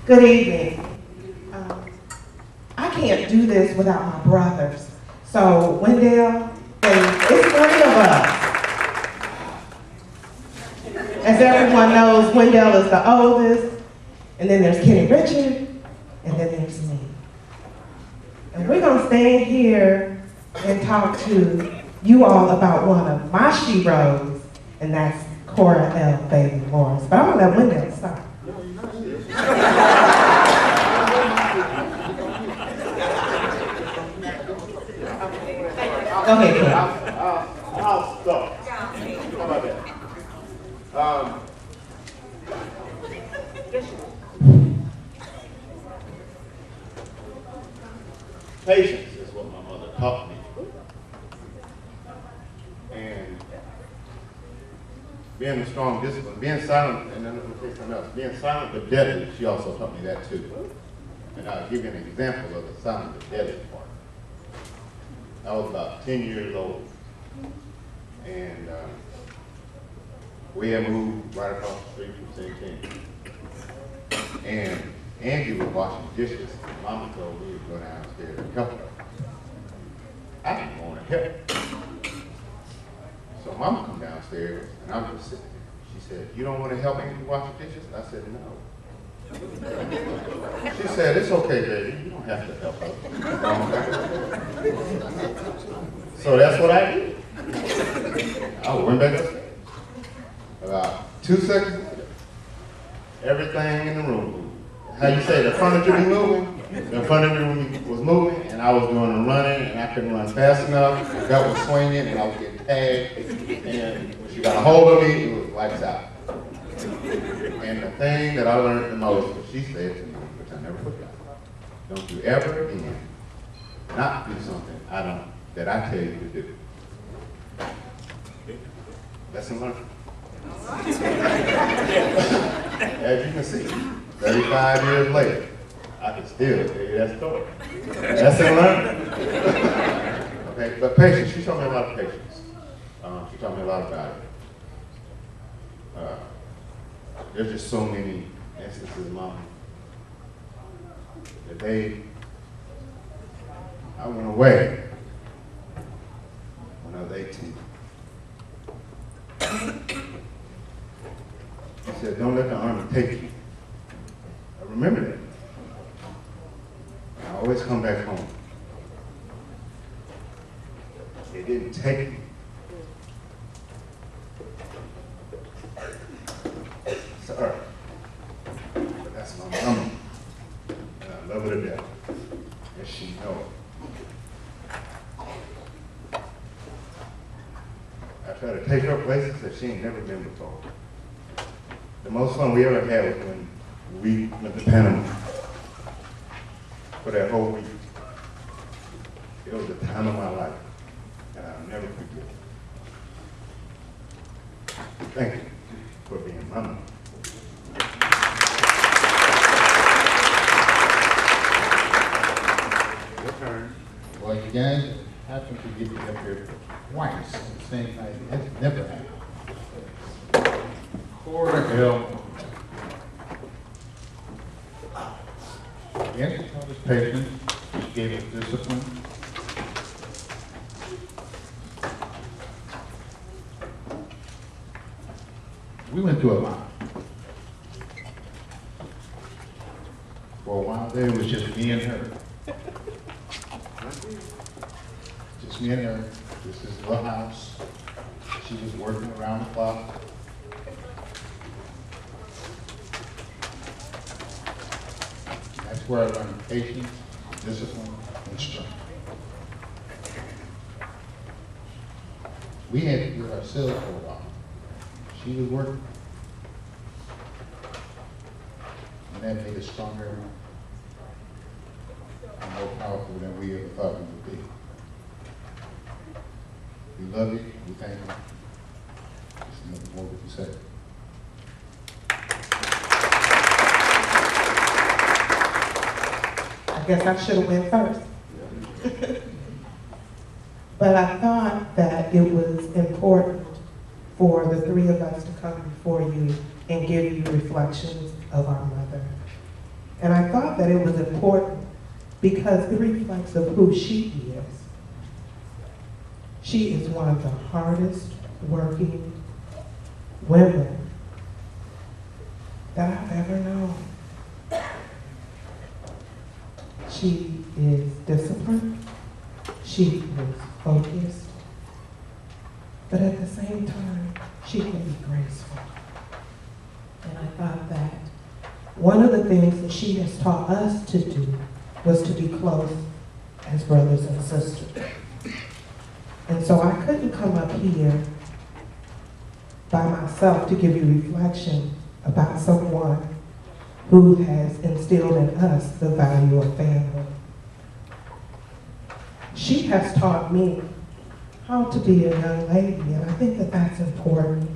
Good evening. I can't do this without my brothers. So, Wendell, it's three of us. As everyone knows, Wendell is the oldest, and then there's Kenny Richard, and then there's me. And we're going to stand here and talk to you all about one of my sheroes, and that's Cora L. Baby Morris. But I'm going to let Wendell start. Go ahead, Ken. I'll start. How about that? Patience is what my mother taught me. And being a strong discipline, being silent, and then let me say something else. Being silent but deadly, she also taught me that too. And I'll give you an example of the silent but deadly part. I was about 10 years old, and we had moved right across the street from St. Ken. And Angie was washing dishes. Mama told me to go downstairs and help her. I didn't want to help. So Mama come downstairs, and I'm just sitting there. She said, "You don't want to help Angie wash the dishes?" I said, "No." She said, "It's okay, baby. You don't have to help her." So that's what I did. I went back upstairs. About 2 seconds later, everything in the room moved. How you say the furniture be moving? The furniture was moving, and I was doing the running, and I couldn't run fast enough. My belt was swinging, and I was getting tagged. And when she got a hold of me, it was lights out. And the thing that I learned the most was she said to me, which I never forgot, "Don't you ever again not do something that I tell you to do." Lesson learned. As you can see, 35 years later, I can still tell you that story. Lesson learned. Okay, but patience, she taught me a lot of patience. She taught me a lot about it. There's just so many instances, Mom, the day I went away when I was 18. He said, "Don't let the army take you." I remember that. I always come back home. They didn't take me. Sorry. But that's my mama. And I love her to death. And she knows it. I try to take her places that she ain't never been before. The most fun we ever had was when we went to Panama for that whole week. It was the time of my life, and I'll never forget it. Thank you for being mama. Your turn. Well, you guys happen to get me up here twice at the same time. That's never happened. Cora L. Yes, she taught us patience. She gave us discipline. We went through a lot. For a while there, it was just me and her. Just me and her. This is the house. She was working around the clock. That's where I learned patience, discipline, and strength. We had to do it ourselves for a while. She was working. And that made us stronger and more powerful than we ever thought we would be. We love you. We thank you. There's nothing more we can say. I guess I should have went first. But I thought that it was important for the three of us to come before you and give you reflections of our mother. And I thought that it was important because it reflects of who she is. She is one of the hardest working women that I've ever known. She is disciplined. She is focused. But at the same time, she can be graceful. And I thought that one of the things that she has taught us to do was to be close as brothers and sisters. And so I couldn't come up here by myself to give you reflection about someone who has instilled in us the value of family. She has taught me how to be a young lady, and I think that that's important.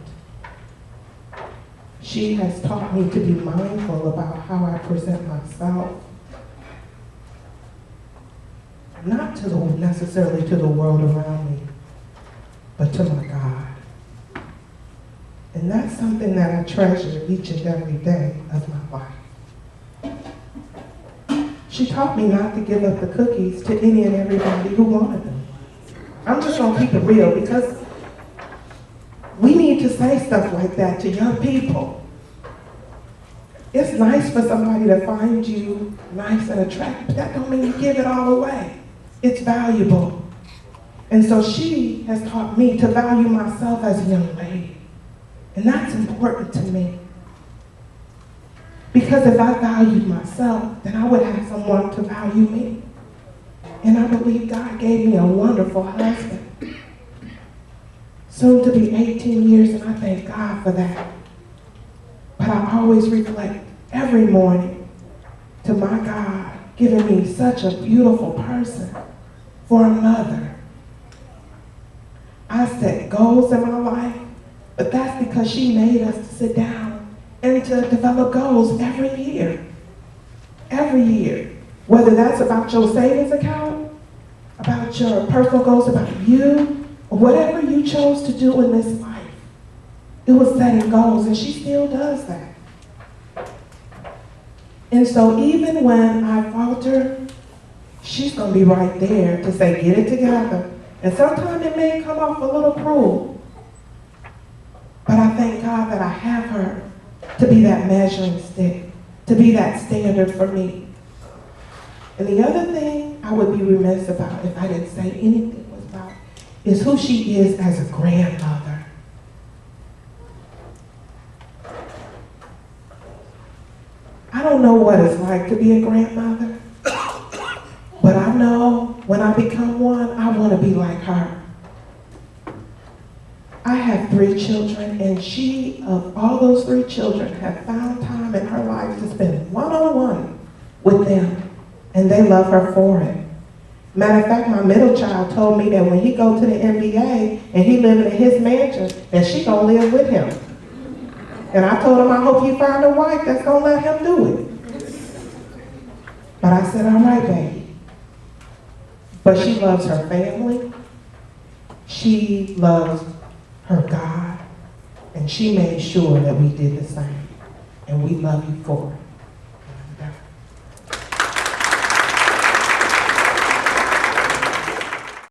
She has taught me to be mindful about how I present myself, not to necessarily to the world around me, but to my God. And that's something that I treasure each and every day of my life. She taught me not to give up the cookies to any and everybody who wanted them. I'm just gonna keep it real because we need to say stuff like that to young people. It's nice for somebody to find you nice and attractive, but that don't mean you give it all away. It's valuable. And so she has taught me to value myself as a young lady. And that's important to me. Because if I valued myself, then I would have someone to value me. And I believe God gave me a wonderful husband. Soon to be 18 years, and I thank God for that. But I always reflect every morning to my God giving me such a beautiful person for a mother. I set goals in my life, but that's because she made us to sit down and to develop goals every year. Every year. Whether that's about your savings account, about your personal goals, about you, or whatever you chose to do in this life. It was setting goals, and she still does that. And so even when I falter, she's going to be right there to say, get it together. And sometimes it may come off a little cruel, but I thank God that I have her to be that measuring stick, to be that standard for me. And the other thing I would be remiss about if I didn't say anything was about is who she is as a grandmother. I don't know what it's like to be a grandmother, but I know when I become one, I want to be like her. I have 3 children, and she, of all those 3 children, have found time in her life to spend one-on-one with them. And they love her for it. Matter of fact, my middle child told me that when he go to the NBA and he living in his mansion, that she gonna live with him. And I told him, I hope you find a wife that's gonna let him do it. But I said, all right, baby. But she loves her family. She loves her God. And she made sure that we did the same. And we love you for it.